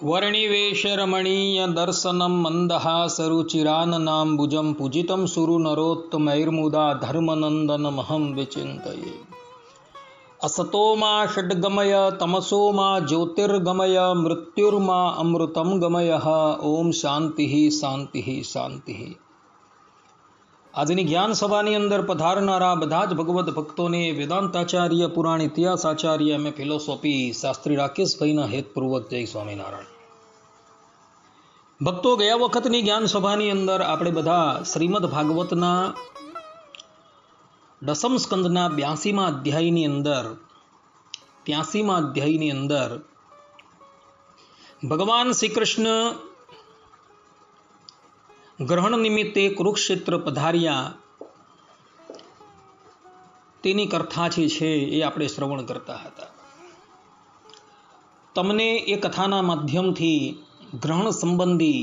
वर्णिवेशरमणीय दर्शनं मन्दहासरुचिराननाम्बुजं पूजितं सुरनरोत्तमैर्मुदा धर्मनन्दनमहं विचिन्तये। असतो मा षड्गमय तमसो मा ज्योतिर्गमय मृत्युर्मा अमृतं गमय। ओम शांति शांति शांति। આજની જ્ઞાન સભાની અંદર પધારનારા બધા જ ભગવત ભક્તોને વેદાંતાચાર્ય પુરાણ ઇતિહાસાચાર્ય એમ ફિલોસોફી શાસ્ત્રી રાકેશભાઈના હેતપૂર્વક જય સ્વામિનારાયણ. ભક્તો, ગયા વખતની જ્ઞાન સભાની અંદર આપણે બધા શ્રીમદ ભાગવતના દસમ સ્કંદના 82મા અધ્યાયની અંદર ભગવાન શ્રી કૃષ્ણ ગ્રહણ નિમિત્તે કુરુક્ષેત્ર પધાર્યા તેની કથા છે એ આપણે શ્રવણ કરતા હતા. તમને એ કથાના માધ્યમથી ગ્રહણ સંબંધી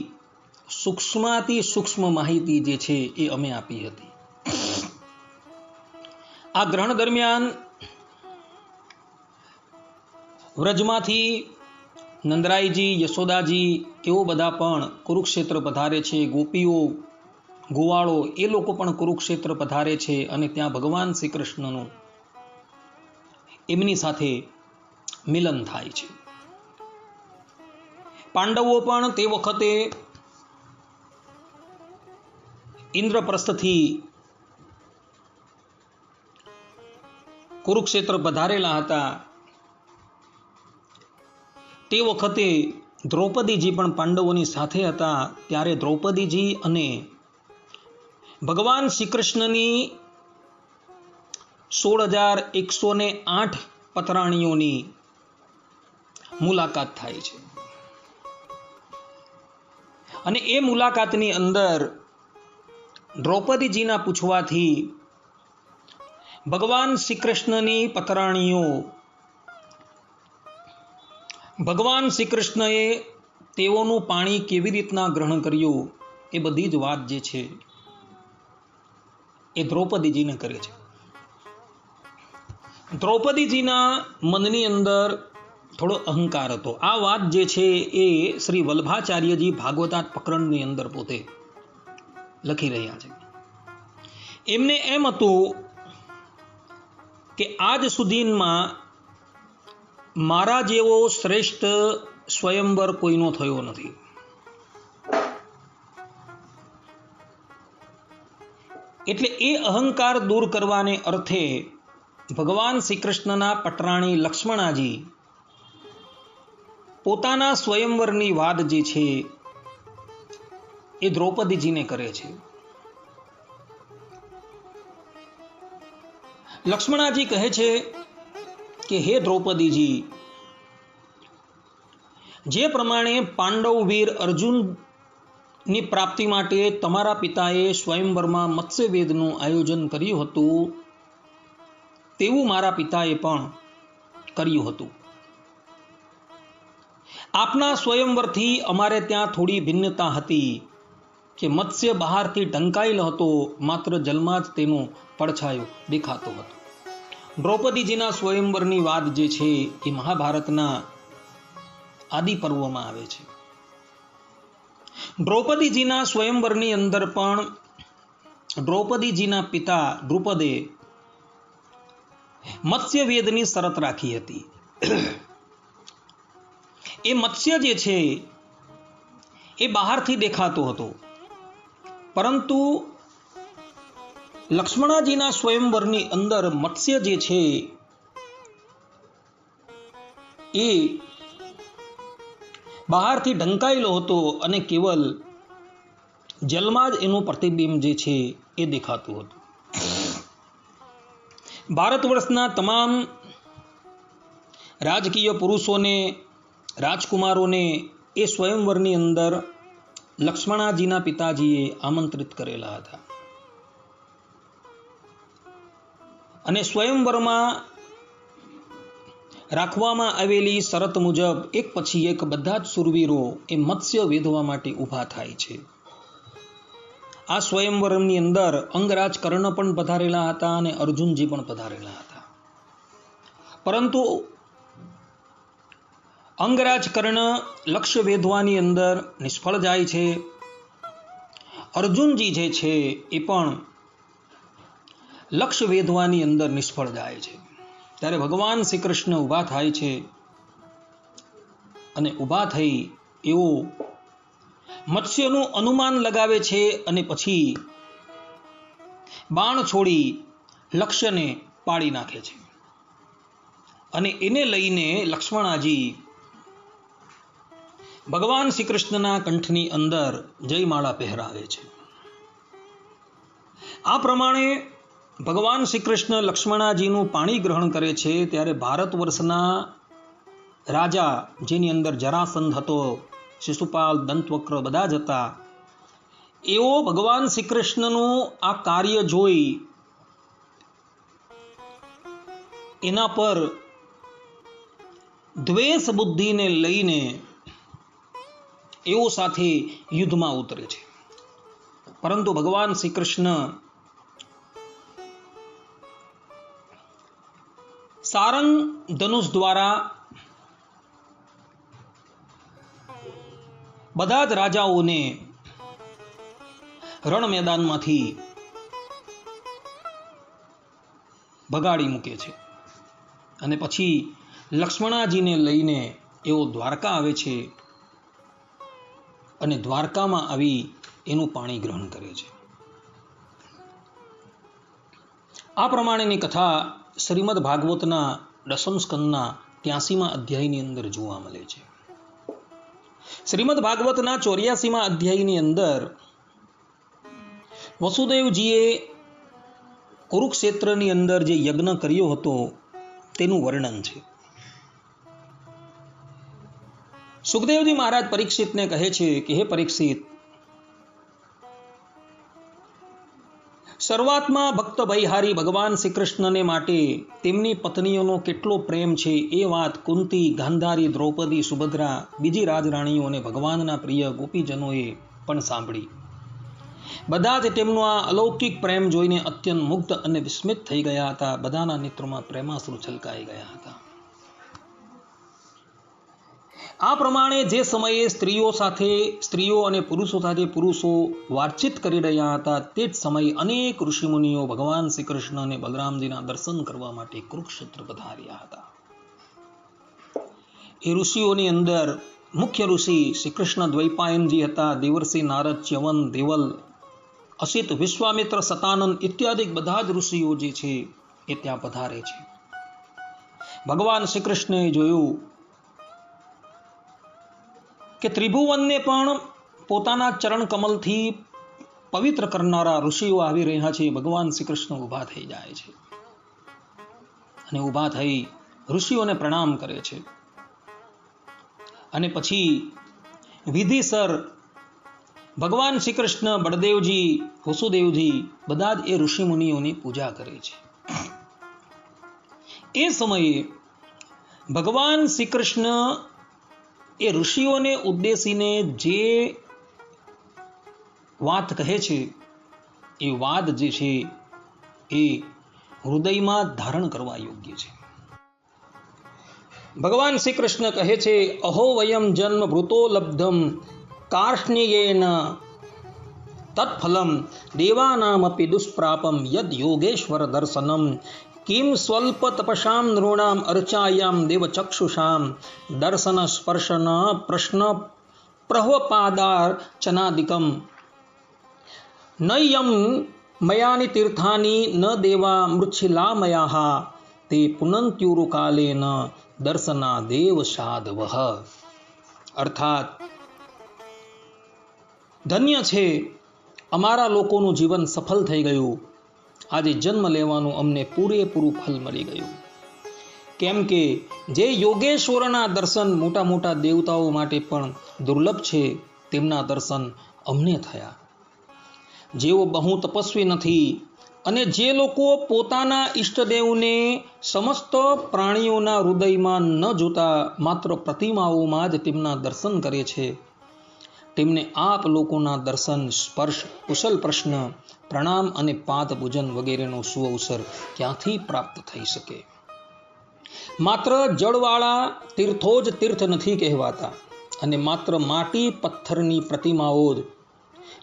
સૂક્ષ્માતિ સૂક્ષ્મ માહિતી જે છે એ અમે આપી હતી. આ ગ્રહણ દરમિયાન વ્રજમાંથી નંદરાયજી, યશોદાજી એવો બધા પણ કુરુક્ષેત્ર પધારે છે. ગોપીઓ, ગોવાળો એ લોકો પણ કુરુક્ષેત્ર પધારે છે અને ત્યાં ભગવાન શ્રી કૃષ્ણનું એમની સાથે મિલન થાય છે. પાંડવો પણ તે વખતે ઇન્દ્રપ્રસ્થથી કુરુક્ષેત્ર પધારેલા હતા. તે વખતે દ્રૌપદીજી પણ પાંડવોની સાથે હતા. ત્યારે દ્રૌપદીજી અને ભગવાન શ્રી કૃષ્ણની 16,108 પતરાણીઓની મુલાકાત થાય છે અને એ મુલાકાતની અંદર દ્રૌપદીજીના પૂછવાથી ભગવાન શ્રી કૃષ્ણની પતરાણીઓ, ભગવાન શ્રી કૃષ્ણએ તેઓનું પાણી કેવી રીતના ગ્રહણ કર્યું એ બધી જ વાત જે છે એ દ્રૌપદીજીને કરે છે. દ્રૌપદીજીના મનની અંદર થોડો અહંકાર હતો. આ વાત જે છે એ શ્રી વલ્ભાચાર્યજી ભાગવતાત પ્રકરણની અંદર પોતે લખી રહ્યા છે. એમને એમ હતું કે આજ સુધીમાં મારા જેવો શ્રેષ્ઠ સ્વયંવર કોઈનો થયો નથી. એટલે એ અહંકાર દૂર કરવાને અર્થે ભગવાન શ્રી કૃષ્ણના પટરાણી લક્ષ્મણાજી પોતાના સ્વયંવરની વાત જે છે એ દ્રૌપદીજીને કરે છે. લક્ષ્મણાજી કહે છે કે હે દ્રૌપદીજી, જે પ્રમાણે પાંડવ વીર અર્જુનની પ્રાપ્તિ માટે તમારા પિતાએ સ્વયંવરમાં મત્સ્યવેદનું આયોજન કર્યું હતું તેવું મારા પિતાએ પણ કર્યું હતું. આપના સ્વયંવરથી અમારે ત્યાં થોડી ભિન્નતા હતી કે મત્સ્ય બહારથી ઢંકાયેલો હતો, માત્ર જલમાં જ તેનો પડછાયો દેખાતો હતો. દ્રૌપદીજીના સ્વયંવરની વાત જે છે એ મહાભારતના આદિ પર્વમાં આવે છે. દ્રૌપદીજીના સ્વયંવરની અંદર પણ દ્રૌપદીજીના પિતા દ્રુપદે મત્સ્યવેદની શરત રાખી હતી. એ મત્સ્ય જે છે એ બહારથી દેખાતો હતો, પરંતુ લક્ષ્મણાજીના સ્વયંવરની અંદર મત્સ્ય જે છે એ બહારથી ઢંકાયેલો હતો અને કેવલ જલમાં જ એનું પ્રતિબિંબ જે છે એ દેખાતું હતું. ભારત વર્ષના તમામ રાજકીય પુરુષોને, રાજકુમારોને એ સ્વયંવરની અંદર લક્ષ્મણાજીના પિતાજીએ આમંત્રિત કરેલા હતા અને સ્વયંવરમાં રાખવામાં આવેલી શરત મુજબ એક પછી એક બધા જ સુરવીરો એ મત્સ્ય વેધવા માટે ઊભા થાય છે. આ સ્વયંવરની અંદર અંગરાજ કર્ણ પણ પધારેલા હતા અને અર્જુનજી પણ પધારેલા હતા. પરંતુ અંગરાજ કર્ણ લક્ષ્ય વેધવાની અંદર નિષ્ફળ જાય છે. અર્જુનજી જે છે એ પણ લક્ષ્ય વેધવાની અંદર નિષ્ફળ જાય છે. ત્યારે ભગવાન શ્રી કૃષ્ણ ઊભા થાય છે અને ઊભા થઈ એવો મત્સ્યનું અનુમાન લગાવે છે અને પછી બાણ છોડી લક્ષ્યને પાડી નાખે છે. અને એને લઈને લક્ષ્મણાજી ભગવાન શ્રી કૃષ્ણના કંઠની અંદર જયમાળા પહેરાવે છે. આ પ્રમાણે ભગવાન શ્રી કૃષ્ણ લક્ષ્મણાજીનું પાણી ગ્રહણ કરે છે. ત્યારે ભારત વર્ષના રાજા, જેની અંદર જરાસંધ હતો, શિશુપાલ, દંતવક્ર બધા જ હતા, એવો ભગવાન શ્રી કૃષ્ણનું આ કાર્ય જોઈ એના પર દ્વેષ બુદ્ધિને લઈને એવો સાથે યુદ્ધમાં ઉતરે છે. પરંતુ ભગવાન શ્રી કૃષ્ણ સારંગ ધનુષ દ્વારા બધા જ રાજાઓને રણ મેદાનમાંથી ભગાડી મૂકે છે. અને પછી લક્ષ્મણાજીને લઈને એઓ દ્વારકા આવે છે અને દ્વારકામાં આવી એનું પાણી ગ્રહણ કરે છે. આ પ્રમાણેની કથા શ્રીમદ ભાગવતના દસમ સ્કંદના 83મા અધ્યાયની અંદર જોવા મળે છે. શ્રીમદ ભાગવતના 84મા અધ્યાયની અંદર વસુદેવજીએ કુરુક્ષેત્રની અંદર જે યજ્ઞ કર્યો હતો તેનું વર્ણન છે. સુખદેવજી મહારાજ પરીક્ષિતને કહે છે કે હે પરીક્ષિત, શરૂઆતમાં ભક્ત ભયહારી ભગવાન શ્રી કૃષ્ણને માટે તેમની પત્નીઓનો કેટલો પ્રેમ છે એ વાત કુંતી, ગાંધારી, દ્રૌપદી, સુભદ્રા, બીજી રાજરાણીઓ અને ભગવાનના પ્રિય ગોપીજનોએ પણ સાંભળી. બધા જ તેમનો આ અલૌકિક પ્રેમ જોઈને અત્યંત મુગ્ધ અને વિસ્મિત થઈ ગયા હતા. બધાના નેત્રોમાં પ્રેમાશ્રુ છલકાઈ ગયા હતા. આ પ્રમાણે જે સમયે સ્ત્રીઓ અને પુરુષો સાથે પુરુષો વાતચીત કરી રહ્યા હતા, તે જ સમયે અનેક ઋષિમુનિઓ ભગવાન શ્રી કૃષ્ણ અને બલરામજીના દર્શન કરવા માટે કુરુક્ષેત્ર પધાર્યા હતા. એ ઋષિઓની અંદર મુખ્ય ઋષિ શ્રી કૃષ્ણ દ્વૈપાયનજી હતા. દેવર્ષિ નારદ, ચ્યવન, દેવલ, અસિત, વિશ્વામિત્ર, સતાનંદ ઇત્યાદિ બધા જ ઋષિઓ જે છે એ ત્યાં પધારે છે. ભગવાન શ્રી કૃષ્ણએ જોયું કે ત્રિભુવનને પણ પોતાના ચરણ કમલથી પવિત્ર કરનારા ઋષિઓ આવી રહ્યા છે. ભગવાન શ્રી કૃષ્ણ ઊભા થઈ જાય છે અને ઊભા થઈ ઋષિઓને પ્રણામ કરે છે. અને પછી વિધિસર ભગવાન શ્રી કૃષ્ણ, બળદેવજી, વસુદેવજી બધા જ એ ઋષિમુનિઓની પૂજા કરે છે. એ સમયે ભગવાન શ્રી કૃષ્ણ એ ઋષિઓને ઉદ્દેશીને જે વાત કહે છે એ વાત જે છે એ હૃદયમાં ધારણ કરવા યોગ્ય છે. ભગવાન શ્રી કૃષ્ણ કહે છે, અહો વયમ જન્મ ભૃતો લબ્ધમ કાર્ષ્ણ્યેન તત્ફલમ દેવાનામપી દુષ્પ્રાપમ યદ યોગેશ્વર દર્શનમ કિમ સ્વલ્પ તપસામ નૃણામ અર્ચાયામ દેવચક્ષુષામ દર્શન સ્પર્શન પ્રશ્ન પ્રહ્વપાદાર્ચનાદિકમ નયમ મયાની તીર્થાની ન દેવા મૃચ્છિલામયાઃ તે પુનંત્યુરુકાલેન દર્શના દેવ સાધવઃ. અર્થાત ધન્ય છે, અમારા લોકોનું જીવન સફળ થઈ ગયું. આજે જન્મ લેવાનું અમને પૂરેપૂરું ફલ મળી ગયું. કેમ કે જે યોગેશ્વરના દર્શન મોટા મોટા દેવતાઓ માટે પણ દુર્લભ છે, તેમના દર્શન અમને થયા. જેઓ બહુ તપસ્વી નથી અને જે લોકો પોતાના ઈષ્ટદેવને સમસ્ત પ્રાણીઓના હૃદયમાં ન જોતા માત્ર પ્રતિમાઓમાં જ તેમના દર્શન કરે છે, તેમને આપ લોકોના દર્શન, સ્પર્શ, કુશલ પ્રશ્ન, પ્રણામ અને પાદ પૂજન વગેરેનો સુઅવસર ક્યાંથી પ્રાપ્ત થઈ શકે? માત્ર જળવાળા તીર્થો જ તીર્થ નથી કહેવાતા અને માત્ર માટી પથ્થરની પ્રતિમાઓ જ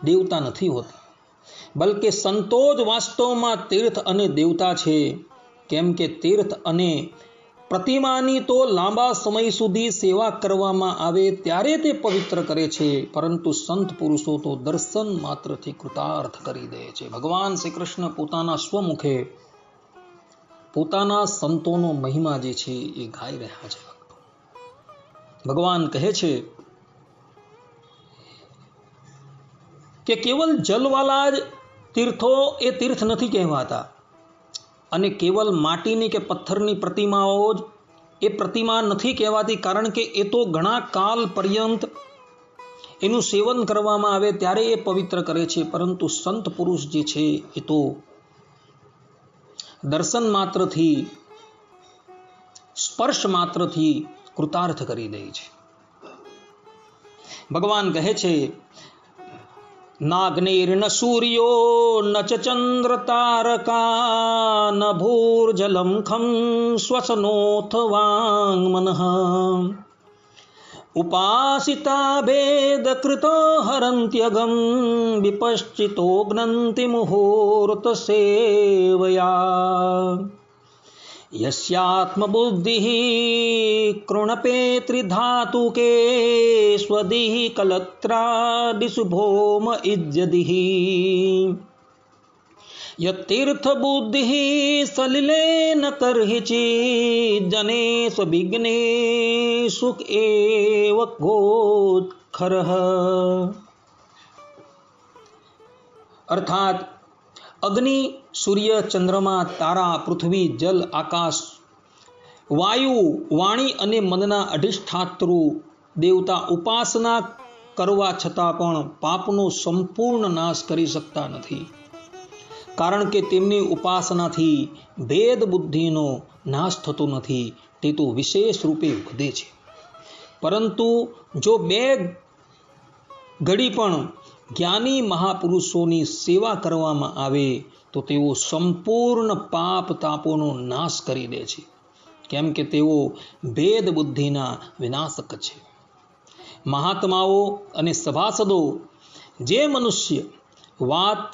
દેવતા નથી હોતી, બલકે સંતો જ વાસ્તવમાં તીર્થ અને દેવતા છે. કેમ કે તીર્થ અને પ્રતિમાની તો લાંબા સમય સુધી સેવા કરવામાં આવે ત્યારે તે પવિત્ર કરે છે, પરંતુ સંત પુરુષો તો દર્શન માત્રથી કૃતાર્થ કરી દે છે. ભગવાન શ્રી કૃષ્ણ પોતાના સ્વમુખે પોતાના સંતોનો મહિમા જે છે એ ગાઈ રહ્યા છે. ભગવાન કહે છે કે કેવલ જલવાલા જ તીર્થો એ તીર્થ નથી કહેવાતા અને કેવલ માટીની કે પથ્થરની પ્રતિમાઓ જ એ પ્રતિમા નથી કહેવાતી, કારણ કે એ તો ઘણા કાલ પર્યંત એનું સેવન કરવામાં આવે ત્યારે એ પવિત્ર કરે છે, પરંતુ સંત પુરુષ જે છે એ તો દર્શન માત્રથી, સ્પર્શ માત્રથી કૃતાર્થ કરી દે છે. ભગવાન કહે છે નાગ્નિર્ન સૂર્યો ન ચ ચંદ્ર તારકા ન ભૂર્જલમ ખમ શ્વસનોથ વાङ्મનઃ ઉપાસિતા ભેદ કૃતો હરંત્યગમ વિપશ્ચિતો જ્ઞંતિ મુહૂર્ત સેવયા યસ્યાત્મબુદ્ધિ કૃણપેત્રિધાતુકે સ્વદિઃ કલત્રાદિષુ ભૌમ ઇજ્જદિઃ યતીર્થબુદ્ધિઃ સલિલેન કર્હિચિદ જનેષુ વિઘ્નેષુ એવ ગોત્ખરઃ. અર્થાત અગ્નિ, સૂર્ય, ચંદ્રમા, તારા, પૃથ્વી, જલ, આકાશ, વાયુ, વાણી અને મનના અધિષ્ઠાતૃ દેવતા ઉપાસના કરવા છતાં પણ પાપનો સંપૂર્ણ નાશ કરી શકતા નથી, કારણ કે તેમની ઉપાસનાથી ભેદ બુદ્ધિનો નાશ થતો નથી, તે તો વિશેષ રૂપે વધે છે. પરંતુ જો બે ઘડી પણ જ્ઞાની મહાપુરુષોની સેવા કરવામાં આવે તો તેઓ સંપૂર્ણ પાપ તાપોનો નાશ કરી દે છે, કેમ કે તેઓ ભેદ બુદ્ધિના વિનાશક છે. મહાત્માઓ અને સભાસદો જે મનુષ્ય વાત,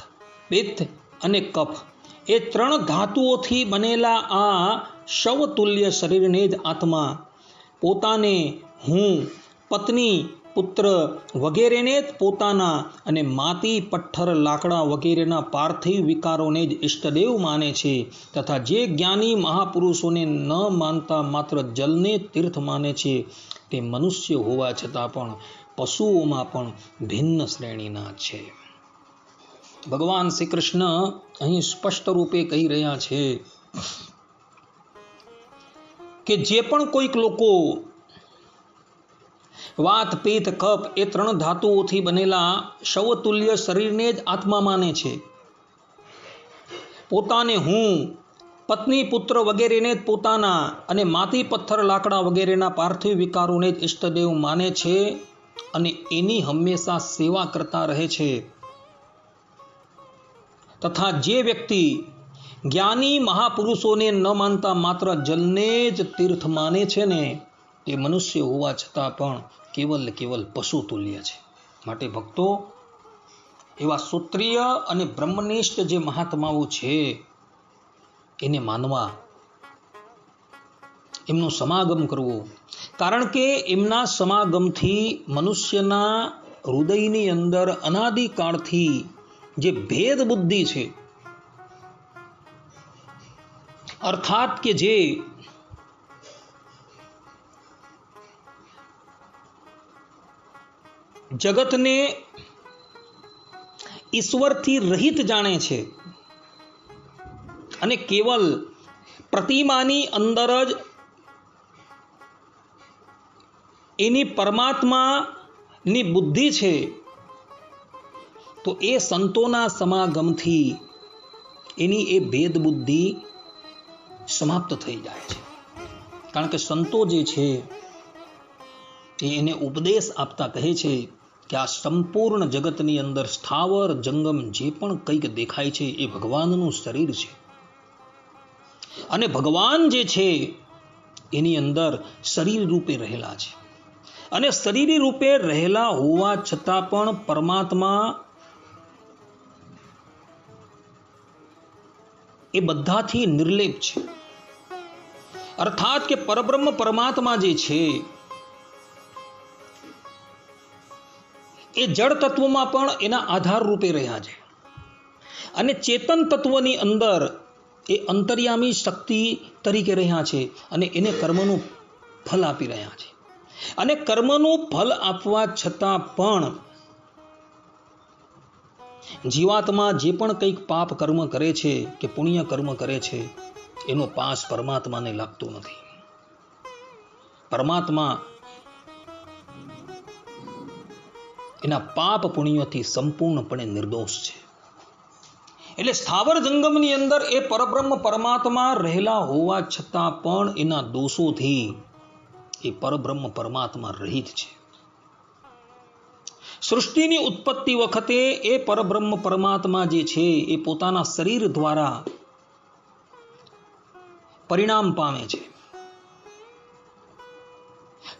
પિત્ત અને કફ એ 3 ધાતુઓથી બનેલા આ શવતુલ્ય શરીરને જ આત્મા પોતાને હું, પત્ની, પુત્ર વગેરેને જ પોતાના અને માટી, પથ્થર, લાકડા વગેરેના પાર્થિવ વિકારોને જ ઈષ્ટદેવ માને છે, તથા જે જ્ઞાની મહાપુરુષોને ન માનતા માત્ર જલને તીર્થ માને છે, તે મનુષ્ય હોવા છતાં પણ પશુઓમાં પણ ભિન્ન શ્રેણીના છે. ભગવાન શ્રી કૃષ્ણ અહીં સ્પષ્ટ રૂપે કહી રહ્યા છે કે જે પણ કોઈક લોકો વાત, પિત્ત, કફ એ 3 ધાતુઓથી બનેલા શવતુલ્ય શરીરને જ આત્મા માને છે, પોતાને હું, પત્ની, પુત્ર વગેરેને જ પોતાના અને માટી, પથ્થર, લાકડા વગેરેના પાર્થિવ વિકારોને જ ઈષ્ટદેવ માને છે અને એની હંમેશા સેવા કરતા રહે છે, તથા જે વ્યક્તિ જ્ઞાની મહાપુરુષોને ન માનતા માત્ર જલને જ તીર્થ માને છે ને, તે મનુષ્ય હોવા છતાં પણ કેવલ પશુ તુલ્ય છે. માટે ભક્તો, એવા સૂત્રીય અને બ્રહ્મનિષ્ઠ જે મહાત્માઓ છે એને માનવા, એમનો સમાગમ કરવો, કારણ કે એમના સમાગમથી મનુષ્યના હૃદયની અંદર અનાદિકાળથી જે ભેદ બુદ્ધિ છે, અર્થાત કે જે જગતને ઈશ્વરથી રહિત જાણે છે અને કેવલ પ્રતિમાની અંદર જ એની પરમાત્માની બુદ્ધિ છે, તો એ સંતોના સમાગમથી એની એ ભેદ બુદ્ધિ સમાપ્ત થઈ જાય છે. કારણ કે સંતો જે છે એને ઉપદેશ આપતા કહે છે કે આ સંપૂર્ણ જગતની અંદર સ્થાવર જંગમ જે પણ કંઈક દેખાય છે એ ભગવાનનું શરીર છે, અને ભગવાન જે છે એની અંદર શરીર રૂપે રહેલા છે, અને શરીરી રૂપે રહેલા હોવા છતાં પણ પરમાત્મા એ બધાથી નિર્લેપ છે. અર્થાત કે પરબ્રહ્મ પરમાત્મા જે છે એ જળ તત્વમાં પણ એના આધાર રૂપે રહ્યા છે, અને ચેતન તત્વની અંદર એ અંતર્યામી શક્તિ તરીકે રહ્યા છે, અને એને કર્મનું ફલ આપી રહ્યા છે. અને કર્મનું ફલ આપવા છતાં પણ જીવાત્મા જે પણ કંઈક પાપ કર્મ કરે છે કે પુણ્ય કર્મ કરે છે એનો પાસ પરમાત્માને લાગતો નથી. પરમાત્મા એના પાપ પુણ્યોથી સંપૂર્ણપણે નિર્દોષ છે. એટલે સ્થાવર જંગમની અંદર એ પરબ્રહ્મ પરમાત્મા રહેલા હોવા છતાં પણ એના દોષોથી એ પરબ્રહ્મ પરમાત્મા રહિત છે. સૃષ્ટિની ઉત્પત્તિ વખતે એ પરબ્રહ્મ પરમાત્મા જે છે એ પોતાના શરીર દ્વારા પરિણામ પામે છે.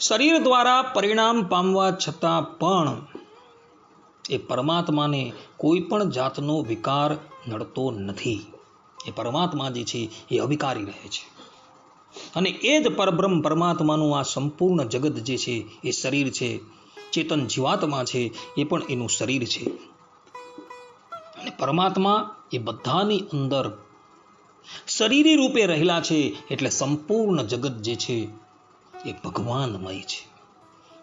શરીર દ્વારા પરિણામ પામવા છતાં પણ એ પરમાત્માને કોઈ પણ જાતનો વિકાર નડતો નથી. એ પરમાત્મા જે છે એ અવિકારી રહે છે. અને એ જ પરબ્રહ્મ પરમાત્માનું આ સંપૂર્ણ જગત જે છે એ શરીર છે, ચેતન જીવાત્મા છે એ પણ એનું શરીર છે. અને પરમાત્મા એ બધાની અંદર શરીરી રૂપે રહેલા છે, એટલે સંપૂર્ણ જગત જે છે એ ભગવાનમય છે.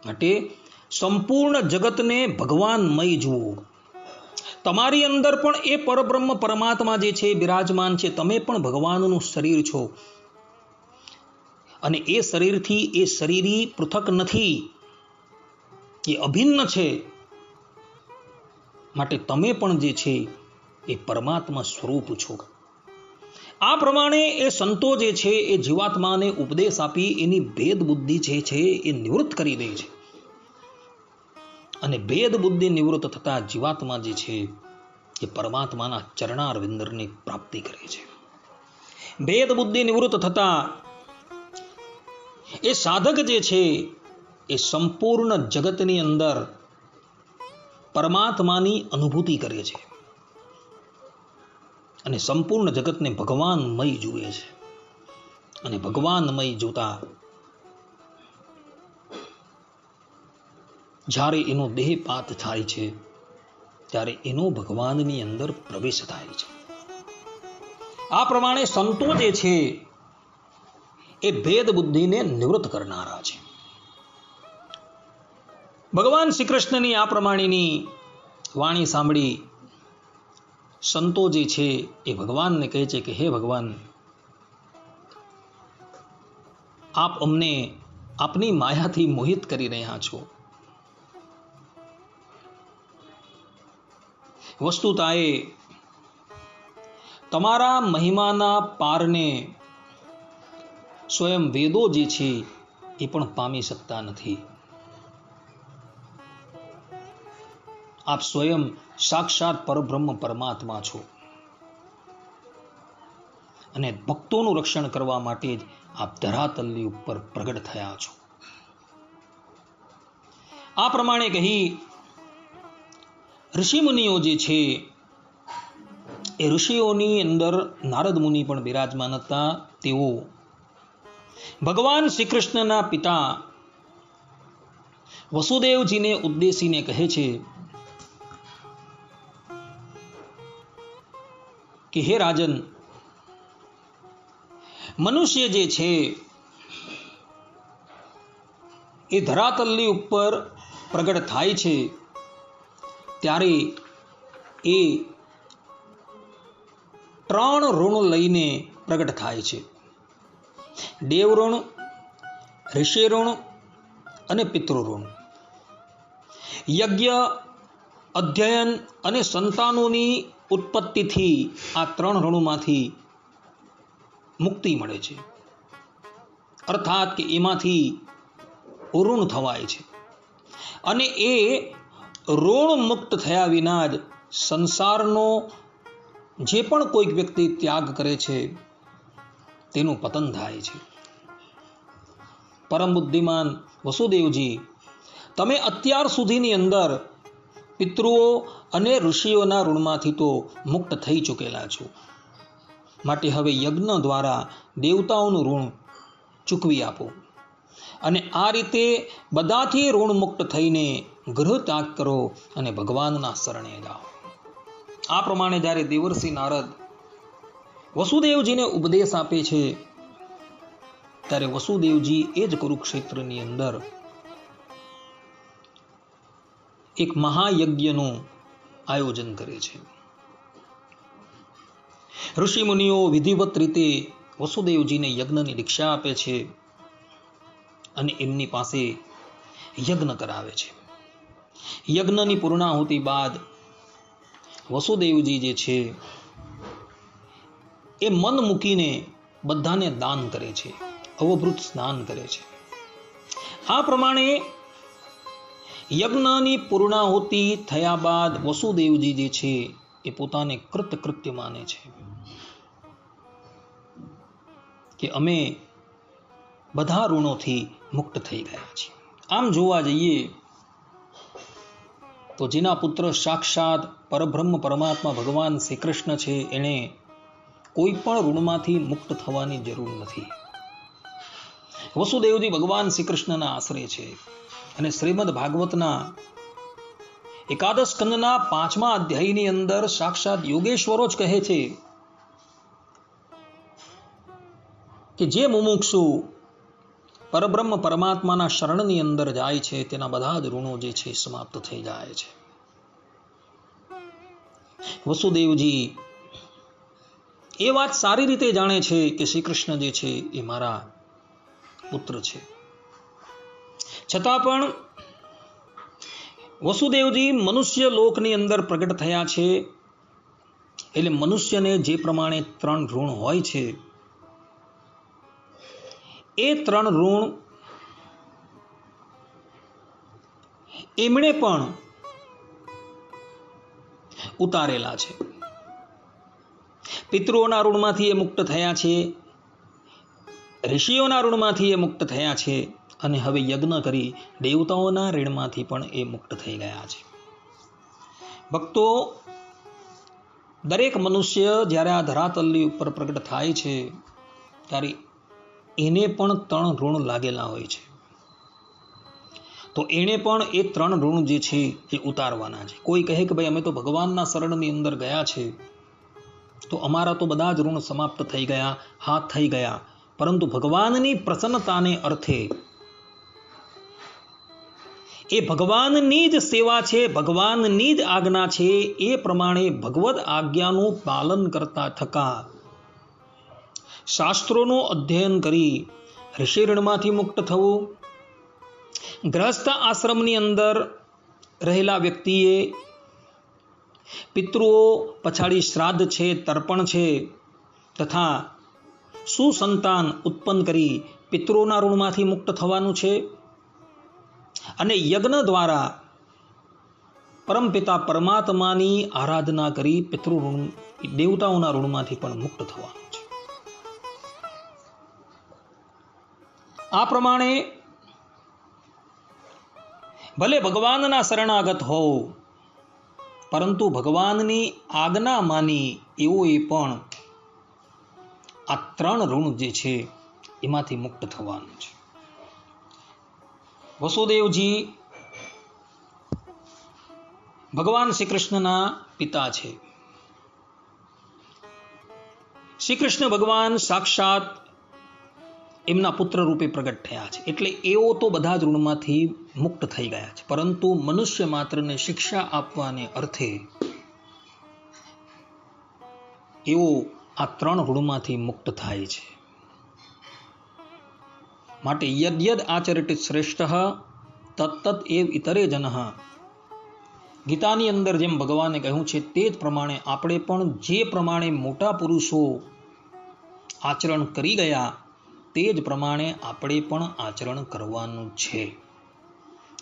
માટે સંપૂર્ણ જગતને ભગવાનમય જુઓ. તમારી અંદર પણ એ પરબ્રહ્મ પરમાત્મા જે છે બિરાજમાન છે. તમે પણ ભગવાનનું શરીર છો, અને એ શરીરથી એ શરીરી પૃથક નથી, એ અભિન્ન છે. માટે તમે પણ જે છે એ પરમાત્મા સ્વરૂપ છો. આ પ્રમાણે એ સંતો જે છે એ જીવાત્માને ઉપદેશ આપી એની ભેદ બુદ્ધિ જે છે એ નિવૃત્ત કરી દે છે. અને ભેદ બુદ્ધિ નિવૃત્ત થતા જીવાત્મા જે છે એ પરમાત્માના ચરણારવિંદની પ્રાપ્તિ કરે છે. ભેદ બુદ્ધિ નિવૃત્ત થતા એ સાધક જે છે એ સંપૂર્ણ જગતની અંદર પરમાત્માની અનુભૂતિ કરે છે, અને સંપૂર્ણ જગતને ભગવાનમય જુએ છે. અને ભગવાનમય જોતા જ્યારે એનો દેહપાત થાય છે ત્યારે એનો ભગવાનની અંદર પ્રવેશ થાય છે. આ પ્રમાણે સંતો જે છે એ ભેદ બુદ્ધિને નિવૃત્ત કરનારા છે. ભગવાન શ્રી કૃષ્ણની આ પ્રમાણેની વાણી સાંભળી સંતો જે છે એ ભગવાનને કહે છે કે હે ભગવાન, આપ અમને આપની માયાથી મોહિત કરી રહ્યા છો. વસ્તુતાએ તમારા મહિમાના પારને સ્વયં વેદો જે છે એ પણ પામી શકતા નથી. આપ સ્વયં સાક્ષાત પરબ્રહ્મ પરમાત્મા છો, અને ભક્તોનું રક્ષણ કરવા માટે જ આપ ધરાતલની ઉપર પ્રગટ થયા છો. આ પ્રમાણે કહી ઋષિમુનિઓ જે છે એ ઋષિઓની અંદર નારદ મુનિ પણ બિરાજમાન હતા. તેઓ ભગવાન શ્રી કૃષ્ણના પિતા વસુદેવજીને ઉદ્દેશીને કહે છે કે હે રાજન, મનુષ્ય જે છે એ ધરાતલની ઉપર પ્રગટ થાય છે ત્યારે એ 3 ઋણ લઈને પ્રગટ થાય છે. દેવ ઋણ, ઋષિ ઋણ અને પિતૃ ઋણ. યજ્ઞ, અધ્યયન અને સંતાનોની ઉત્પત્તિથી આ 3 ઋણોમાંથી મુક્તિ મળે છે. અર્થાત કે એમાંથી ઋણ થવાય છે, અને એ ઋણ મુક્ત થયા વિના જ સંસારનો જે પણ કોઈક વ્યક્તિ ત્યાગ કરે છે તેનું પતન થાય છે. પરમ બુદ્ધિમાન વસુદેવજી, તમે અત્યાર સુધીની અંદર પિતૃઓ અને ઋષિઓના ઋણમાંથી તો મુક્ત થઈ ચૂકેલા છો. માટે હવે યજ્ઞ દ્વારા દેવતાઓનું ઋણ ચૂકવી આપો અને આ રીતે બધાથી ઋણ મુક્ત થઈને ગૃહ ત્યાગ કરો અને ભગવાનના શરણે જાઓ. આ પ્રમાણે જ્યારે દેવર્ષિ નારદ વસુદેવજીને ઉપદેશ આપે છે ત્યારે વસુદેવજી એ જ કુરુક્ષેત્રની અંદર એક મહાયજ્ઞનું આયોજન કરે છે. ઋષિ મુનિઓ વિધિવત રીતે વસુદેવજીને યજ્ઞની દીક્ષા આપે છે અને એમની પાસે યજ્ઞ કરાવે છે. યજ્ઞની પૂર્ણાહુતિ બાદ વસુદેવજી જે છે એ મન મૂકીને બધાને દાન કરે છે, અવભૃત સ્નાન કરે છે. આ પ્રમાણે યજ્ઞની પૂર્ણાહુતિ થયા બાદ વસુદેવજી જે છે એ પોતાને કૃતકૃત્ય માને છે કે અમે બધા ઋણોથી મુક્ત થઈ ગયા છીએ. આમ જોવા જઈએ તો જેના પુત્ર સાક્ષાત પરબ્રહ્મ પરમાત્મા ભગવાન શ્રી કૃષ્ણ છે, એણે કોઈ પણ ઋણમાંથી મુક્ત થવાની જરૂર નથી. વસુદેવજી ભગવાન શ્રી કૃષ્ણના આશ્રય છે અને શ્રીમદ ભાગવતના એકાદશ સ્કંદના 5મા અધ્યાયની અંદર સાક્ષાત યોગેશ્વરો જ કહે છે કે જે મુમુક્ષુ પરબ્રહ્મ પરમાત્માના શરણની અંદર જાય છે તેના બધા જ ઋણો જે છે સમાપ્ત થઈ જાય છે. વસુદેવજી એ વાત સારી રીતે જાણે છે કે શ્રી કૃષ્ણ જે છે એ મારા પુત્ર છે. છતાં પણ વસુદેવજી મનુષ્ય લોકની અંદર પ્રગટ થયા છે એટલે મનુષ્યને જે પ્રમાણે 3 ઋણ હોય છે એ 3 ઋણ એમણે પણ ઉતારેલા છે. પિતૃઓના ઋણમાંથી એ મુક્ત થયા છે, ઋષિઓના ઋણમાંથી એ મુક્ત થયા છે અને હવે યજ્ઞ કરી દેવતાઓના ઋણમાંથી પણ એ મુક્ત થઈ ગયા છે. ભક્તો, દરેક મનુષ્ય જ્યારે આ ધરાતલની ઉપર પ્રગટ થાય છે ત્યારે એને પણ 3 ઋણ લાગેલા હોય છે. તો એણે પણ એ 3 ઋણ જે છે એ ઉતારવાના છે. કોઈ કહે કે ભાઈ અમે તો ભગવાનના શરણની અંદર ગયા છે તો અમારા તો બધા જ ઋણ સમાપ્ત થઈ ગયા, હાથ થઈ ગયા. પરંતુ ભગવાનની પ્રસન્નતાને અર્થે એ ભગવાનની જ સેવા છે, ભગવાનની જ આજ્ઞા છે, એ પ્રમાણે ભગવદ આજ્ઞાનું પાલન કરતા થકા શાસ્ત્રોનું અધ્યયન કરી ઋષિ ઋણમાંથી મુક્ત થવું. ગ્રહસ્થ આશ્રમની અંદર રહેલા વ્યક્તિએ પિતૃઓ પછાડી શ્રાદ્ધ છે, તર્પણ છે તથા સુસંતાન ઉત્પન્ન કરી પિતૃઓના ઋણમાંથી મુક્ત થવાનું છે અને યજ્ઞ દ્વારા પરમપિતા પરમાત્માની આરાધના કરી પિતૃ ઋણ દેવતાઓના ઋણમાંથી પણ મુક્ત થવાનું છે. આ પ્રમાણે ભલે ભગવાનના શરણાગત હોવ પરંતુ ભગવાનની આજ્ઞા માની એવો એ પણ આ 3 ઋણ જે છે એમાંથી મુક્ત થવાનું છે. વસુદેવજી ભગવાન શ્રી કૃષ્ણના પિતા છે. શ્રી કૃષ્ણ ભગવાન સાક્ષાત એમના પુત્ર રૂપે પ્રગટ થયા છે એટલે એઓ તો બધા જ ઋણમાંથી મુક્ત થઈ ગયા છે. પરંતુ મનુષ્ય માત્રને શિક્ષા આપવાને અર્થે એઓ આ 3 ઋણમાંથી મુક્ત થાય છે. માટે યદ્યદ આચરતિ શ્રેષ્ઠ તત્તત એવ ઇતરે જનઃ. ગીતાની અંદર જેમ ભગવાને કહ્યું છે તે જ પ્રમાણે આપણે પણ જે પ્રમાણે મોટા પુરુષો આચરણ કરી ગયા તે જ પ્રમાણે આપણે પણ આચરણ કરવાનું છે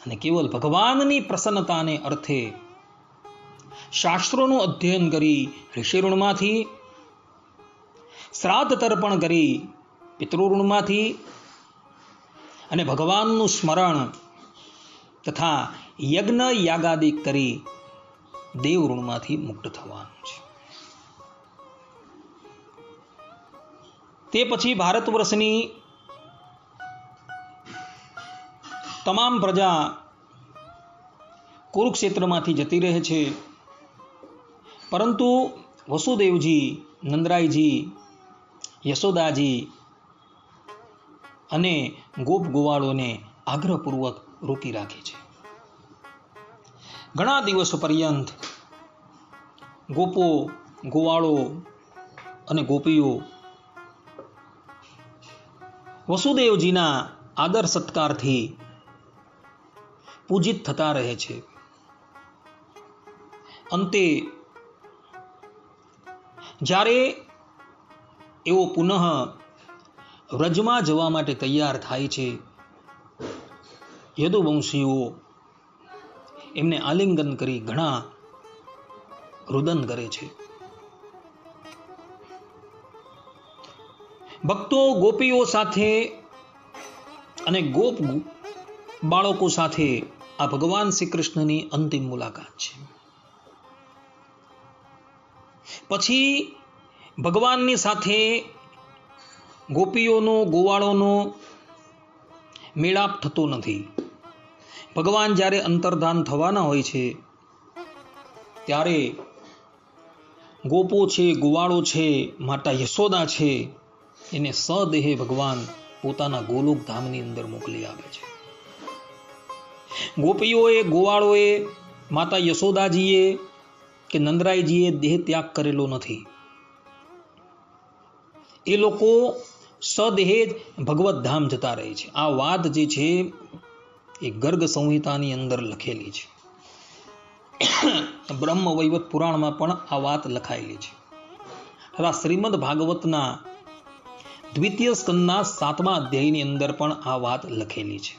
અને કેવલ ભગવાનની પ્રસન્નતાને અર્થે શાસ્ત્રોનું અધ્યયન કરી ઋષિ ઋણમાંથી, શ્રાદ્ધ તર્પણ કરી પિતૃ ઋણમાંથી અને ભગવાનનું સ્મરણ તથા યજ્ઞ યાગાદિ કરી દેવ ઋણમાંથી મુક્ત થવાનું છે. તે પછી ભારત વર્ષની તમામ પ્રજા કુરુક્ષેત્રમાંથી જતી રહે છે, પરંતુ વસુદેવજી, નંદરાયજી, યશોદાજી અને ગોપ ગોવાળોને આગ્રહપૂર્વક રોકી રાખે છે. ઘણા દિવસો પર્યંત ગોપો, ગોવાળો અને ગોપીઓ વસુદેવજીના આદર સત્કારથી પૂજિત થતા રહે છે. અંતે જ્યારે એઓ પુનઃ વ્રજમાં જવા માટે તૈયાર થાય છે, યદુવંશીઓ એમને આલિંગન કરી ઘણા રુદન કરે છે. ભક્તો ગોપીઓ સાથે અને ગોપ બાળકો સાથે આ ભગવાન શ્રી કૃષ્ણની અંતિમ મુલાકાત છે. પછી ભગવાનની સાથે ગોપીઓનો, ગોવાળોનો મેળાપ થતો નથી. ભગવાન જ્યારે અંતર્ધાન થવાના હોય છે ત્યારે ગોપો છે, ગોવાળો છે, માતા યશોદા છે, એને સદેહે ભગવાન પોતાના ગોલોક ધામની અંદર મોકલી આપે છે. ગોપીઓએ, ગોવાળોએ, માતા યશોદાજીએ કે નંદરાયજીએ દેહ ત્યાગ કરેલો નથી. એ લોકો સદેહે જ ભગવત ધામ જતા રહે છે. આ વાત જે છે એ ગર્ગ સંહિતાની અંદર લખેલી છે. બ્રહ્મ વૈવત પુરાણમાં પણ આ વાત લખાયેલી છે. તથા શ્રીમદ ભાગવતના દ્વિતીય સ્કંદના 7મા અધ્યાયની અંદર પણ આ વાત લખેલી છે.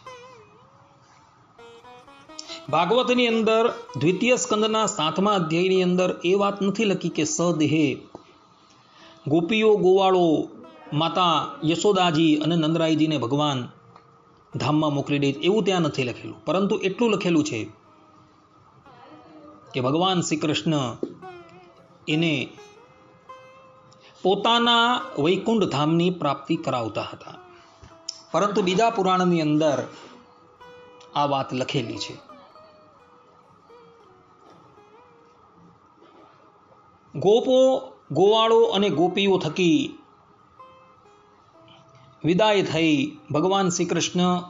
ભાગવતની અંદર દ્વિતીય સ્કંદના 7મા અધ્યાયની અંદર એ વાત નથી લખી કે સદેહે ગોપીઓ, ગોવાળો, માતા યશોદાજી અને નંદરાયજીને ભગવાન ધામમાં મોકલી દે, એવું ત્યાં નથી લખેલું. પરંતુ એટલું લખેલું છે કે ભગવાન શ્રી કૃષ્ણ એને પોતાના વૈકુંઠ ધામની પ્રાપ્તિ કરાવતા હતા. પરંતુ બીજા પુરાણની અંદર આ વાત લખેલી છે. ગોપો, ગોવાળો અને ગોપીઓ થકી વિદાય થઈ ભગવાન શ્રી કૃષ્ણ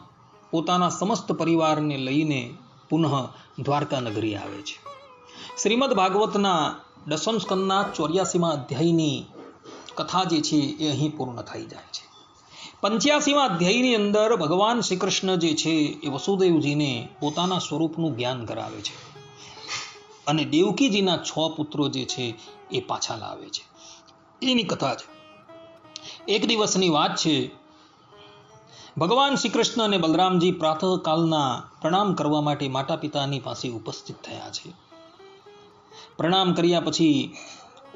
પોતાના સમસ્ત પરિવારને લઈને પુનઃ દ્વારકા નગરી આવે છે. શ્રીમદ ભાગવતના 10મ સ્કંદના 84મા અધ્યાયની કથા જે છે એ અહીં પૂર્ણ થઈ જાય છે. 85મા અધ્યાયની અંદર ભગવાન શ્રી કૃષ્ણ જે છે એ વસુદેવજીને પોતાના સ્વરૂપનું જ્ઞાન કરાવે છે અને દેવકીજીના 6 પુત્રો જે છે એ પાછા લાવે છે. એની કથા છે. એક દિવસની વાત છે. ભગવાન શ્રી કૃષ્ણ અને બલરામજી પ્રાતઃકાલના પ્રણામ કરવા માટે માતા પિતાની પાસે ઉપસ્થિત થયા છે. પ્રણામ કર્યા પછી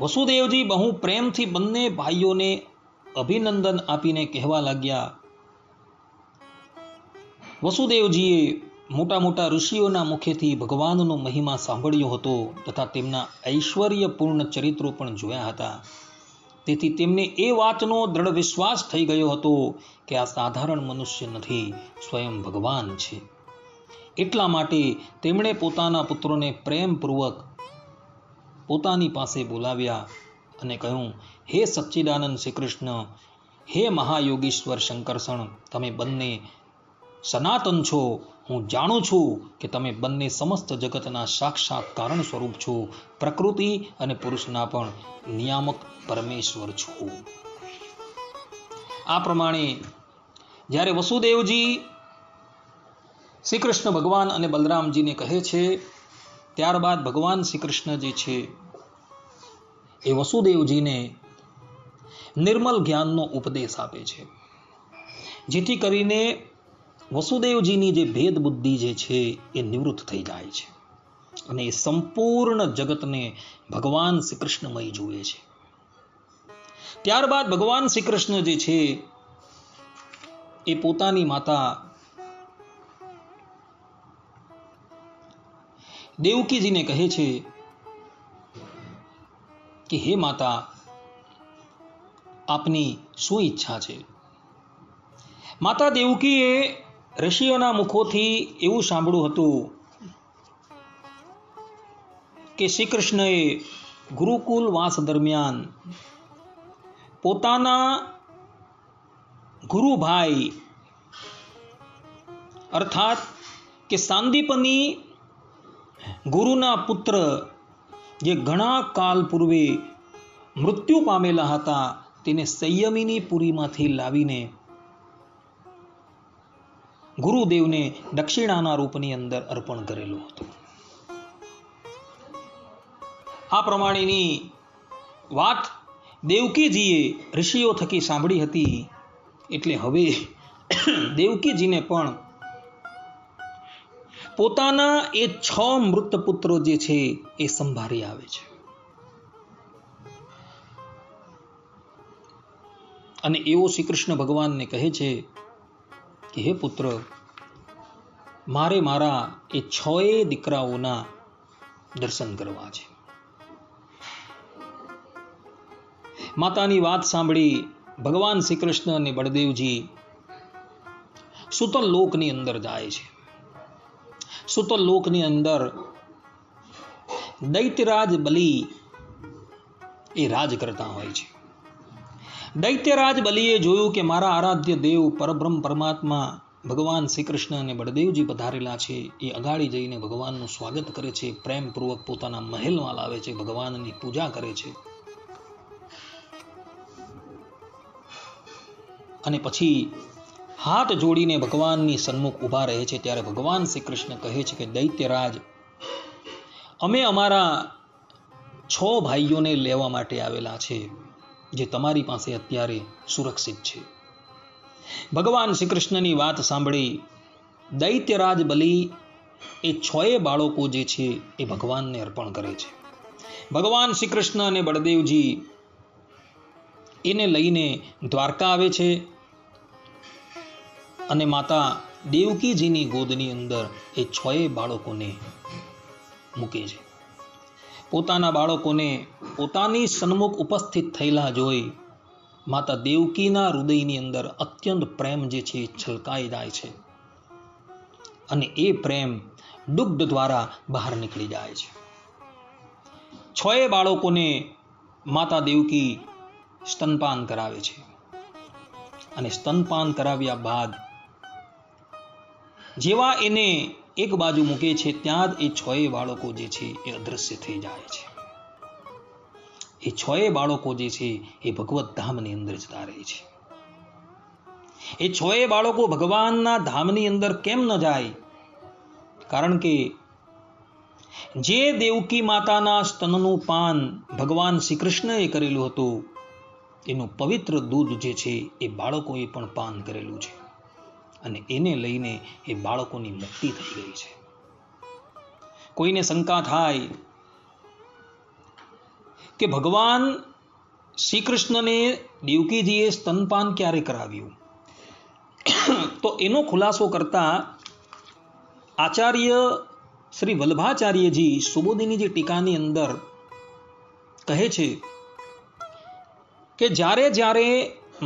વસુદેવજી બહુ પ્રેમથી બંને ભાઈઓને અભિનંદન આપીને કહેવા લાગ્યા. વસુદેવજીએ મોટા મોટા ઋષિઓના મુખેથી ભગવાનનો મહિમા સાંભળ્યો હતો તથા તેમના ઐશ્વર્યપૂર્ણ ચરિત્રો પણ જોયા હતા. તેથી તેમને એ વાતનો દ્રઢ વિશ્વાસ થઈ ગયો હતો કે આ સાધારણ મનુષ્ય નથી, સ્વયં ભગવાન છે. એટલા માટે તેમણે પોતાના પુત્રોને પ્રેમપૂર્વક પોતાની પાસે બોલાવ્યા અને કહ્યું, હે સચ્ચિદાનંદ શ્રી કૃષ્ણ, હે મહાયોગીશ્વર શંકરસણ, તમે બંને સનાતન છો. હું જાણું છું કે તમે બંને સમસ્ત જગતના સાક્ષાત કારણ સ્વરૂપ છો, પ્રકૃતિ અને પુરુષના પણ નિયામક પરમેશ્વર છો. આ પ્રમાણે જ્યારે વસુદેવજી શ્રી કૃષ્ણ ભગવાન અને બલરામજીને કહે છે, ત્યારબાદ ભગવાન શ્રી કૃષ્ણ જે છે એ વસુદેવજીને નિર્મલ જ્ઞાનનો ઉપદેશ આપે છે, જેથી કરીને વસુદેવજીની જે ભેદ બુદ્ધિ જે છે એ નિવૃત્ત થઈ જાય છે અને એ સંપૂર્ણ જગતને ભગવાન શ્રી કૃષ્ણમય જુએ છે. ત્યારબાદ ભગવાન શ્રી કૃષ્ણ જે છે એ પોતાની માતા દેવકીજીને કહે છે કે હે માતા, આપની શું ઈચ્છા છે? માતા દેવકીએ ઋષિઓના મુખોથી એવું સાંભળ્યું હતું કે શ્રી કૃષ્ણએ ગુરુકુલ વાસ દરમિયાન પોતાના ગુરુભાઈ અર્થાત કે સાંદીપની ગુરુના પુત્ર જે ઘણા કાલ પૂર્વે મૃત્યુ પામેલા હતા તેને સંયમિની પુરીમાંથી લાવીને ગુરુદેવને દક્ષિણાના રૂપની અંદર અર્પણ કરેલું હતું. આ પ્રમાણેની વાત દેવકીજીએ ઋષિઓ થકી સાંભળી હતી. એટલે હવે દેવકીજીને પણ પોતાના એ 6 મૃત પુત્રો જે છે એ સંભાળી આવે છે. અને એવો શ્રી કૃષ્ણ ભગવાનને કહે છે કે હે પુત્ર, મારે મારા એ 6 દીકરાઓના દર્શન કરવા છે. માતાની વાત સાંભળી ભગવાન શ્રી કૃષ્ણ અને બળદેવજી સુતલ લોકની અંદર જાય છે. સુતલ લોકની અંદર દૈત્યરાજ બલિ એ રાજ કરતા હોય છે. દૈત્યરાજ બલિએ જોયું કે મારા આરાધ્ય દેવ પરબ્રહ્મ પરમાત્મા ભગવાન શ્રી કૃષ્ણ અને બળદેવજી પધારેલા છે. એ અગાડી જઈને ભગવાનનું સ્વાગત કરે છે, પ્રેમપૂર્વક પોતાના મહેલમાં લાવે છે, ભગવાનની પૂજા કરે છે. અને પછી હાથ જોડીને ભગવાનની સન્મુખ ઊભા રહે છે. ત્યારે ભગવાન શ્રી કૃષ્ણ કહે છે કે દૈત્યરાજ, અમે અમારા 6 ભાઈઓને લેવા માટે આવેલા છે જે તમારી પાસે અત્યારે સુરક્ષિત છે. ભગવાન શ્રી કૃષ્ણની વાત સાંભળી દૈત્યરાજ બલિ એ 6 બાળકો જે છે એ ભગવાનને અર્પણ કરે છે. ભગવાન શ્રી કૃષ્ણ અને બળદેવજી એને લઈને દ્વારકા આવે છે અને માતા દેવકીજીની ગોદની અંદર એ 6 બાળકોને મૂકે છે. પોતાના બાળકોને પોતાની સન્મુખ ઉપસ્થિત થયેલા જોઈ માતા દેવકીના હૃદયની અંદર અત્યંત પ્રેમ જે છે છલકાઈ જાય છે અને એ પ્રેમ દુગ્ધ દ્વારા બહાર નીકળી જાય છે. 6 બાળકોને માતા દેવકી સ્તનપાન કરાવે છે અને સ્તનપાન કરાવ્યા બાદ જેવા એને એક બાજુ મૂકે છે ત્યાં જ એ 6 બાળકો જે છે એ અદૃશ્ય થઈ જાય છે. એ 6 બાળકો જે છે એ ભગવત ધામની અંદર જતા રહે છે. એ 6 બાળકો ભગવાનના ધામની અંદર કેમ ન જાય? કારણ કે જે દેવકી માતાના સ્તનનું પાન ભગવાન શ્રી કૃષ્ણએ કરેલું હતું એનું પવિત્ર દૂધ જે છે એ બાળકોએ પણ પાન કરેલું છે અને એને લઈને એ બાળકોની મુક્તિ થઈ ગઈ છે. કોઈને શંકા થાય કે ભગવાન શ્રી કૃષ્ણને દેવકીજીએ સ્તનપાન ક્યારે કરાવ્યું? તો એનો ખુલાસો કરતા આચાર્ય શ્રી વલ્ભાચાર્યજી સુબોધિની જે ટીકાની અંદર કહે છે કે જ્યારે જ્યારે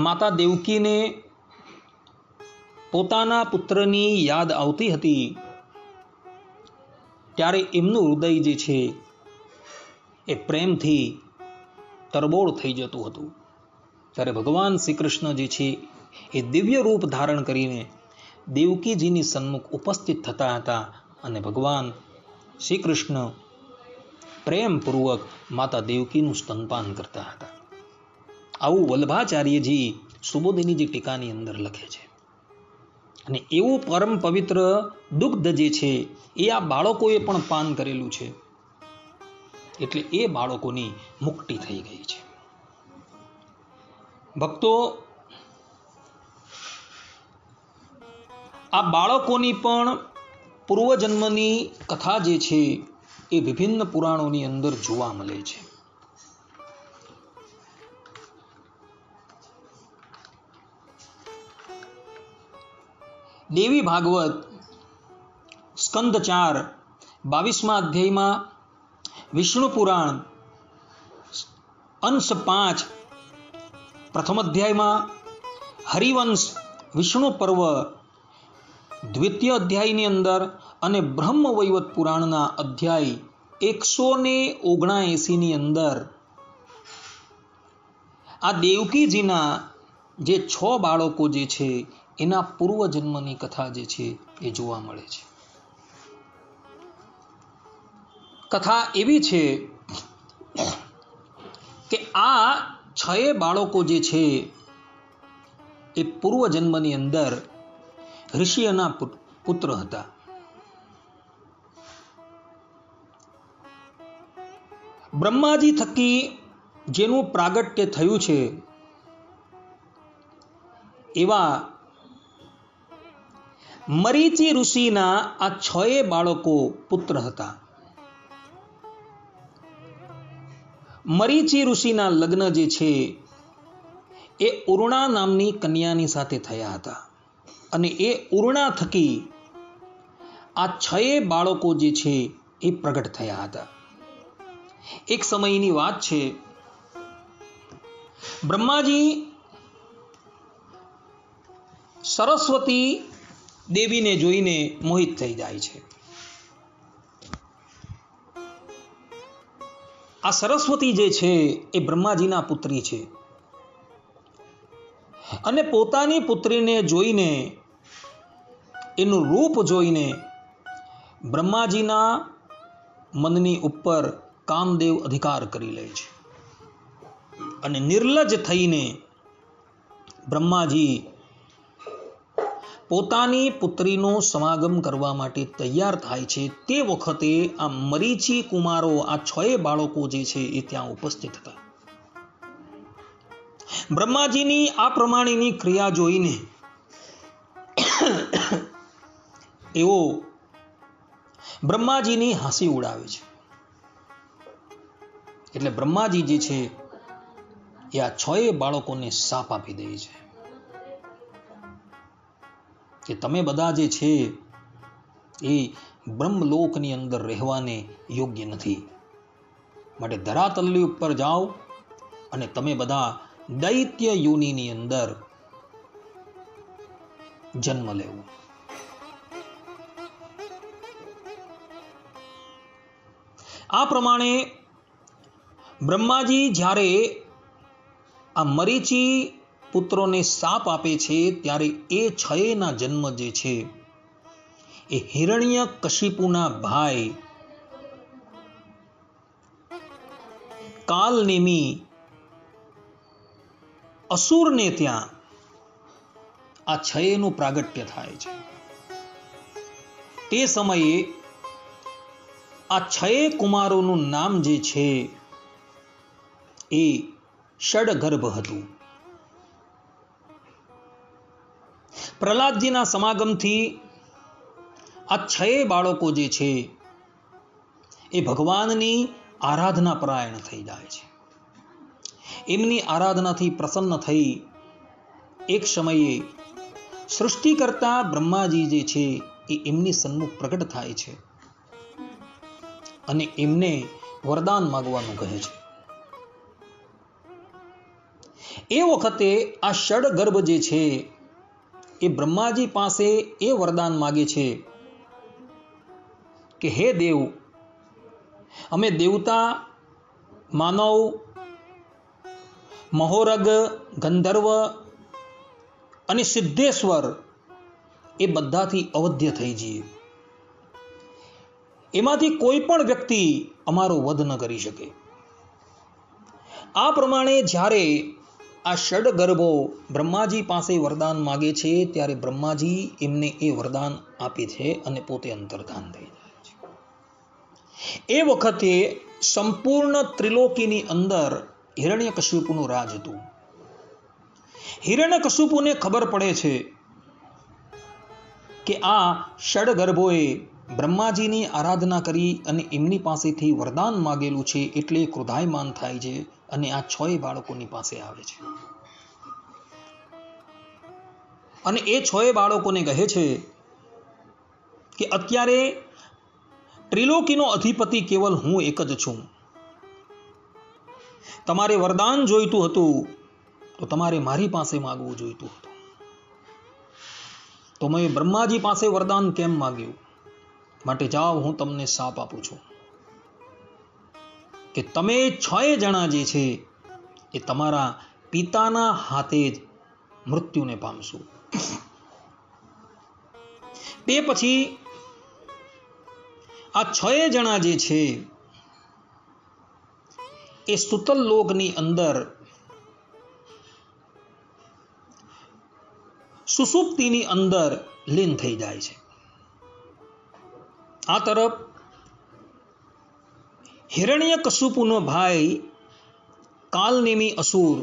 માતા દેવકીને પોતાના પુત્રની યાદ આવતી હતી ત્યારે એમનું હૃદય જે છે એ પ્રેમથી તરબોળ થઈ જતું હતું. ત્યારે ભગવાન શ્રી કૃષ્ણ જે છે એ દિવ્ય રૂપ ધારણ કરીને દેવકીજીની સન્મુખ ઉપસ્થિત થતા હતા અને ભગવાન શ્રી કૃષ્ણ પ્રેમપૂર્વક માતા દેવકીનું સ્તનપાન કરતા હતા. આવું વલ્ભાચાર્યજી સુબોધિનીજી ટીકાની અંદર લખે છે. અને એવું પરમ પવિત્ર દુગ્ધ જે છે એ આ બાળકોએ પણ પાન કરેલું છે એટલે એ બાળકોની મુક્તિ થઈ ગઈ છે. ભક્તો, આ બાળકોની પણ પૂર્વજન્મની કથા જે છે એ વિભિન્ન પુરાણોની અંદર જોવા મળે છે. દેવી ભાગવત સ્કંદ 4 22મા અધ્યાયમાં વિષ્ણુ પુરાણ અંશ 5, પ્રથમ અધ્યાયમાં હરિવંશ વિષ્ણુ પર્વ દ્વિતીય અધ્યાયની અંદર અને બ્રહ્મ વૈવત પુરાણના અધ્યાય 179 ની અંદર આ દેવકીજીના જે 6 બાળકો જે છે એના પૂર્વજન્મની કથા જે છે એ જોવા મળે છે. કથા એવી છે કે આ 6 બાળકો જે છે એ પૂર્વજન્મની અંદર ઋષિઓના પુત્ર હતા. બ્રહ્માજી થકી જેનું પ્રાગટ્ય થયું છે એવા મરીચી ઋષિના આ 6 બાળકો પુત્ર હતા. મરીચી ઋષિના લગ્ન જે છે એ ઉર્ણા નામની કન્યાની સાથે થયા હતા અને એ ઉર્ણા થકી આ 6 બાળકો જે છે એ પ્રગટ થયા હતા. એક સમયની વાત છે, બ્રહ્માજી સરસ્વતી દેવીને જોઈને મોહિત થઈ જાય છે. આ સરસ્વતી જે છે એ બ્રહ્માજીના પુત્રી છે અને પોતાની પુત્રીને જોઈને, એનું રૂપ જોઈને બ્રહ્માજીના મનની ઉપર કામદેવ અધિકાર કરી લે છે અને નિર્લજ્જ થઈને બ્રહ્માજી પોતાની પુત્રીનો સમાગમ કરવા માટે તૈયાર થાય છે. તે વખતે આ મરીચી કુમારો, આ 6 બાળકો જે છે એ ત્યાં ઉપસ્થિત હતા. બ્રહ્માજીની આ પ્રમાણેની ક્રિયા જોઈને એઓ બ્રહ્માજીની હાંસી ઉડાવે છે. એટલે બ્રહ્માજી જે છે એ આ 6 બાળકોને શાપ આપી દે છે કે તમે બધા જે છે એ બ્રહ્મલોકની અંદર રહેવાને યોગ્ય નથી, માટે ધરાતલની ઉપર જાઓ અને તમે બધા દૈત્ય યોનિની અંદર જન્મ લેવો. આ પ્રમાણે બ્રહ્માજી જ્યારે આ મરીચી પુત્રોને શાપ આપે છે ત્યારે એ 6 ના જન્મ જે છે એ હિરણ્યકશિપુના ભાઈ કાલનેમી અસુરને ત્યાં આ 6 નું પ્રાગટ્ય થાય છે. તે સમયે આ 6 કુમારોનું નામ જે છે એ ષડગર્ભ હતું. પ્રહલાદજીના સમાગમથી આ 6 બાળકો જે છે એ ભગવાનની આરાધના પરાયણ થઈ જાય છે. એમની આરાધનાથી પ્રસન્ન થઈ એક સમયે સૃષ્ટિ કરતા બ્રહ્માજી જે છે એ એમની સન્મુખ પ્રગટ થાય છે અને એમને વરદાન માંગવાનું કહે છે. એ વખતે આ ષડગર્ભ જે છે એ બ્રહ્માજી પાસે એ વરદાન માગે છે કે હે દેવ, અમે દેવતા, માનવ, મહોરગ, ગંધર્વ અને સિદ્ધેશ્વર એ બધાથી અવધ્ય થઈ જઈએ. એમાંથી કોઈ પણ વ્યક્તિ અમારો વધ ન કરી શકે. આ પ્રમાણે જ્યારે આ ષડગર્ભો બ્રહ્માજી પાસે વરદાન માગે છે ત્યારે બ્રહ્માજી એમને એ વરદાન આપે છે અને પોતે અંતર્ધાન થઈ જાય છે. એ વખતે સંપૂર્ણ ત્રિલોકીની અંદર હિરણ્યકશિપુનું રાજ હતું. હિરણ્યકશિપુને ખબર પડે છે કે આ ષડગર્ભોએ બ્રહ્માજીની આરાધના કરી અને એમની પાસેથી વરદાન માગેલું છે, એટલે ક્રોધાયમાન થાય છે અને આ 6 બાળકોની પાસે આવે છે અને એ 6 બાળકોને કહે છે કે અત્યારે ત્રિલોકીનો અધિપતિ કેવલ હું એક જ છું. તમારે વરદાન જોઈતું હતું તો તમારે મારી પાસે માગવું જોઈતું હતું. તો મેં બ્રહ્માજી પાસે વરદાન કેમ માગ્યું? માટે જાઓ, હું તમને શાપ આપું છું કે તમે 6 જણા જે છે એ તમારા પિતાના હાથે જ મૃત્યુને પામશો. તે પછી આ 6 જણા જે છે એ સુતલ લોકની અંદર સુષુપ્તિની અંદર લીન થઈ જાય છે. આ તરફ હિરણ્યકશુપુનો ભાઈ કાલનેમી અસુર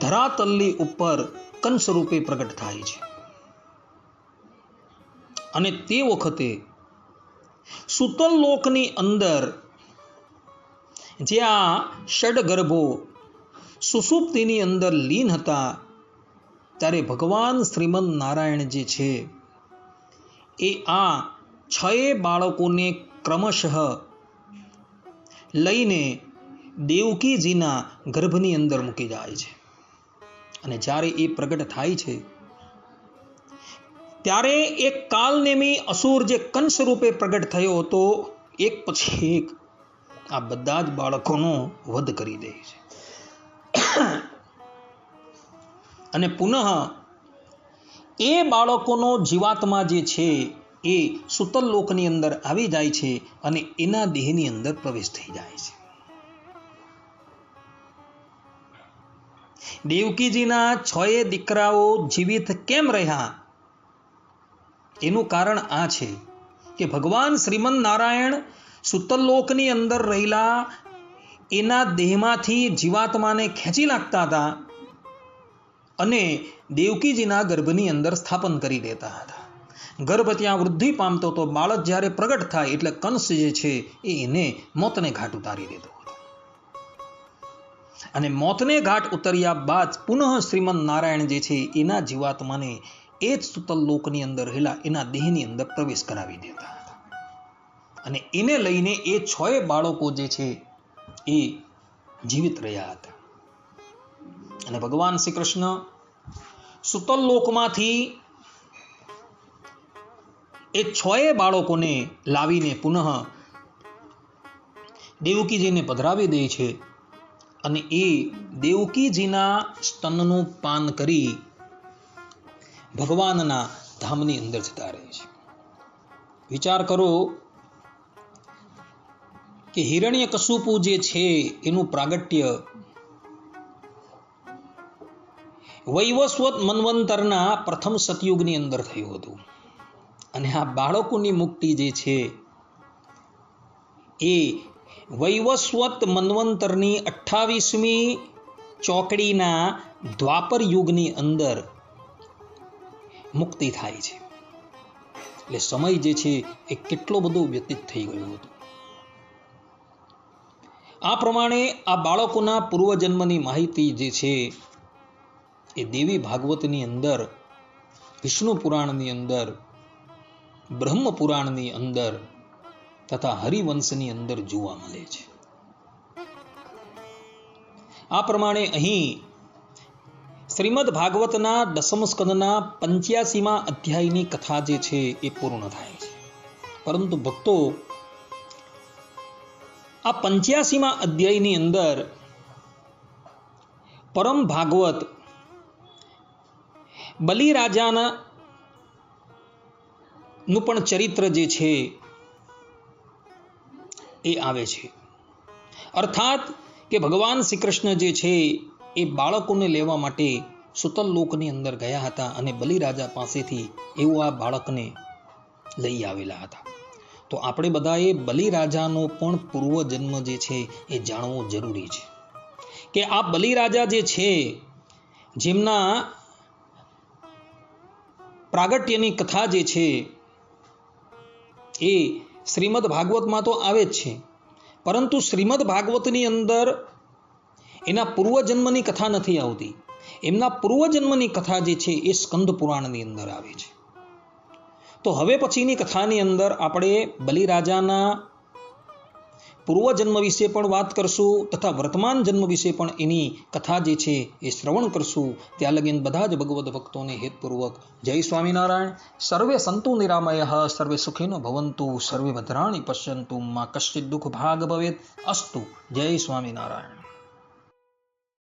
ધરાતલની ઉપર કંસ રૂપે પ્રગટ થાય છે. અને તે વખતે સુતલ લોકની અંદર જે આ ષડગર્ભો સુષુપ્તિની અંદર લીન હતા, ત્યારે ભગવાન શ્રીમદ નારાયણ જે છે એ આ 6 બાળકોને ક્રમશઃ લઈને દેવકીજીના ગર્ભની અંદર મૂકી જાય છે. અને જ્યારે એ પ્રગટ થાય છે ત્યારે એક કાલનેમી અસુર જે કંસ રૂપે પ્રગટ થયો હતો, એક પછી એક આ બધા જ બાળકોનો વધ કરી દે છે. અને પુનઃ એ બાળકોનો જીવાત્મા જે છે એ સુતલ લોકની અંદર આવી જાય છે અને એના દેહની અંદર પ્રવેશ થઈ જાય છે. દેવકીજીના 6 દીકરાઓ જીવિત કેમ રહ્યા? એનું કારણ આ છે કે ભગવાન શ્રીમદ નારાયણ સુતલ લોકની અંદર રહેલા એના દેહમાંથી જીવાત્માને ખેંચી નાખતા હતા અને દેવકીજીના ગર્ભની અંદર સ્થાપન કરી દેતા હતા. ગર્ભ ત્યાં વૃદ્ધિ પામતો તો બાળક જ્યારે પ્રગટ થાય એટલે કંસ જે છે એ એને મોતને ઘાટ ઉતારી દેતો હતો. અને મોતને ઘાટ ઉતર્યા બાદ પુનઃ શ્રીમદ નારાયણ જે છે એના જીવાત્માને એ જ સુતલ લોકની અંદર રહેલા એના દેહની અંદર પ્રવેશ કરાવી દેતા હતા. અને એને લઈને એ 6 બાળકો જે છે એ જીવિત રહ્યા હતા. અને ભગવાન શ્રી કૃષ્ણ સુતલ લોકમાંથી એ 6 બાળકોને લાવીને પુનઃ દેવકીજીને પધરાવી દે છે. અને એ દેવકીજીના સ્તનનું પાન કરી ભગવાનના ધામની અંદર જતા રહે છે. વિચાર કરો કે હિરણ્યકશુપુ જે છે એનું પ્રાગટ્ય વૈવસ્વત મન્વંતરના પ્રથમ સતયુગની અંદર થયું હતું. અને આ બાળકોની મુક્તિ જે છે એ વૈવસ્વત મન્વંતરની 28મી ચોકડીના દ્વાપર યુગની અંદર મુક્તિ થાય છે. એટલે સમય જે છે એ કેટલો બધો વ્યતીત થઈ ગયો હતો. આ પ્રમાણે આ બાળકોના પૂર્વજન્મની માહિતી જે છે એ દેવી ભાગવતની અંદર, વિષ્ણુ પુરાણની અંદર, બ્રહ્મ પુરાણની અંદર તથા હરિવંશની અંદર જોવા મળે છે. આ પ્રમાણે અહીં શ્રીમદ ભાગવતના 10મ સ્કંદના 85મા અધ્યાયની કથા જે છે એ પૂર્ણ થાય છે. પરંતુ ભક્તો, આ 85મા અધ્યાયની અંદર પરમ ભાગવત બલિરાજાના નું પણ ચરિત્ર જે છે એ આવે છે. અર્થાત કે ભગવાન શ્રી કૃષ્ણ જે છે એ બાળકોને લેવા માટે સુતલ લોકની અંદર ગયા હતા અને બલિરાજા પાસેથી એવું આ બાળકને લઈ આવેલા હતા. તો આપણે બધાએ બલિરાજાનો પણ પૂર્વજન્મ જે છે એ જાણવો જરૂરી છે કે આ બલિરાજા જે છે જેમના પ્રાગટ્યની કથા જે છે એ શ્રીમદ ભાગવતમાં તો આવે જ છે, પરંતુ શ્રીમદ ભાગવતની અંદર એના પૂર્વજન્મની કથા નથી આવતી. એમના પૂર્વજન્મની કથા જે છે એ સ્કંદ પુરાણની અંદર આવે છે. તો તો હવે પછીની કથાની અંદર આપણે બલિરાજાના પૂર્વજન્મ વિશે પણ વાત કરશું તથા વર્તમાન જન્મ વિશે પણ એની કથા જે છે એ શ્રવણ કરશું. ત્યાં લગીન બધા જ ભગવદ્ ભક્તોને હેતપૂર્વક જય સ્વામિનારાયણ. સર્વે સંતુ નિરામયઃ, સર્વે સુખિનો ભવંતુ, સર્વે ભદ્રાણિ પશ્યન્તુ, મા કશ્ચિદ દુઃખ ભાગ ભવેત. અસ્તુ. જય સ્વામિનારાયણ.